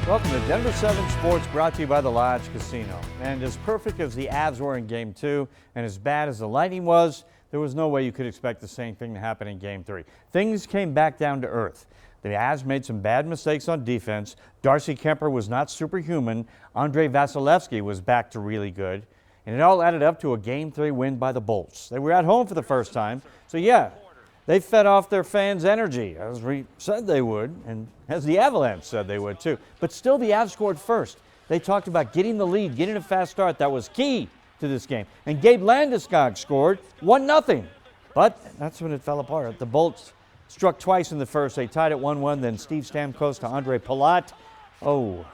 Welcome to Denver 7 Sports, brought to you by the Lodge Casino. And as perfect as the Avs were in Game 2 and as bad as the Lightning was, there was no way you could expect the same thing to happen in Game 3. Things came back down to earth. The Avs made some bad mistakes on defense. Darcy Kemper was not superhuman. Andrei Vasilevsky was back to really good. And it all added up to a Game 3 win by the Bolts. They were at home for the first time, so yeah, they fed off their fans' energy, as we said they would, and as the Avalanche said they would too. But still, the Avs scored first. They talked about getting the lead, getting a fast start. That was key to this game. And Gabe Landeskog scored 1-0. But that's when it fell apart. The Bolts struck twice in the first. They tied at 1-1. Then Steve Stamkos to Andre Palat. Oh,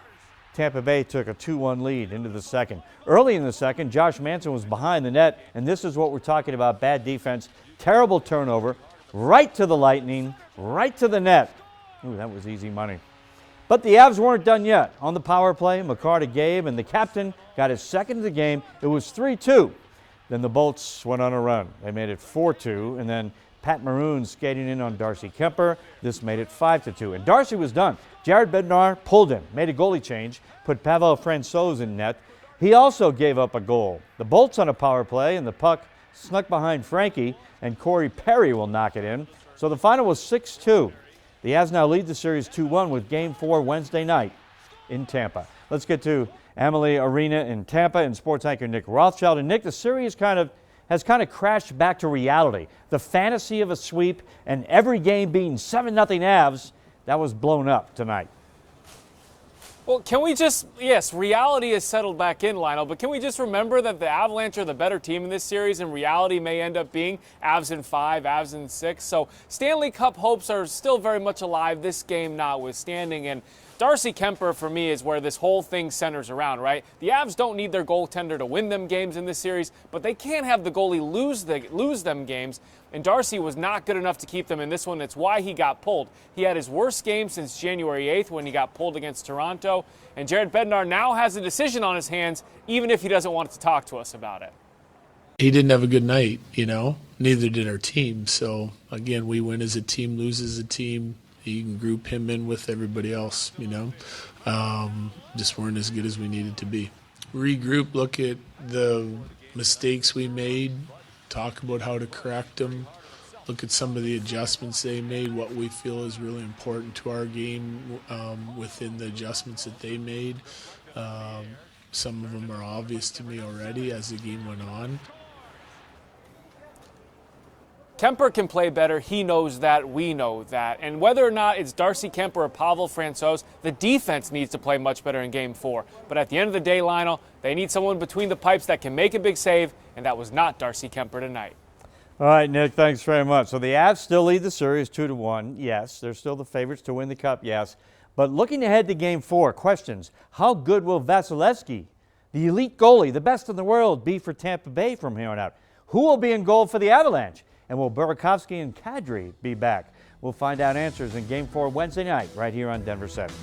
Tampa Bay took a 2-1 lead into the second. Early in the second, Josh Manson was behind the net. And this is what we're talking about, bad defense. Terrible turnover. Right to the Lightning, right to the net. Ooh, that was easy money. But the Avs weren't done yet. On the power play, McCarr to Gabe, and the captain got his second of the game. It was 3-2. Then the Bolts went on a run. They made it 4-2, and then Pat Maroon skating in on Darcy Kemper. This made it 5-2, and Darcy was done. Jared Bednar pulled him, made a goalie change, put Pavel Francouz in net. He also gave up a goal. The Bolts on a power play, and the puck snuck behind Frankie, and Corey Perry will knock it in. So the final was 6-2. The Avs now lead the series 2-1 with Game 4 Wednesday night in Tampa. Let's get to Amalie Arena in Tampa and sports anchor Nick Rothschild. And Nick, the series has kind of crashed back to reality. The fantasy of a sweep and every game being 7-0 Avs, that was blown up tonight. Well, can we just, yes, reality has settled back in, Lionel, but can we just remember that the Avalanche are the better team in this series, and reality may end up being Avs in 5, Avs in 6. So Stanley Cup hopes are still very much alive, this game notwithstanding. And Darcy Kemper, for me, is where this whole thing centers around, right? The Avs don't need their goaltender to win them games in this series, but they can't have the goalie lose them games. And Darcy was not good enough to keep them in this one. That's why he got pulled. He had his worst game since January 8th when he got pulled against Toronto. And Jared Bednar now has a decision on his hands, even if he doesn't want to talk to us about it. He didn't have a good night, Neither did our team. So, again, we win as a team, lose as a team. You can group him in with everybody else, Just weren't as good as we needed to be. Regroup, look at the mistakes we made, talk about how to correct them, look at some of the adjustments they made, what we feel is really important to our game within the adjustments that they made. Some of them are obvious to me already as the game went on. Kemper can play better. He knows that. We know that. And whether or not it's Darcy Kemper or Pavel Francouz, the defense needs to play much better in Game 4. But at the end of the day, Lionel, they need someone between the pipes that can make a big save, and that was not Darcy Kemper tonight. All right, Nick, thanks very much. So the Avs still lead the series 2-1. Yes, they're still the favorites to win the Cup, yes. But looking ahead to Game 4, questions. How good will Vasilevsky, the elite goalie, the best in the world, be for Tampa Bay from here on out? Who will be in goal for the Avalanche? And will Burakovsky and Kadri be back? We'll find out answers in Game 4 Wednesday night right here on Denver 7.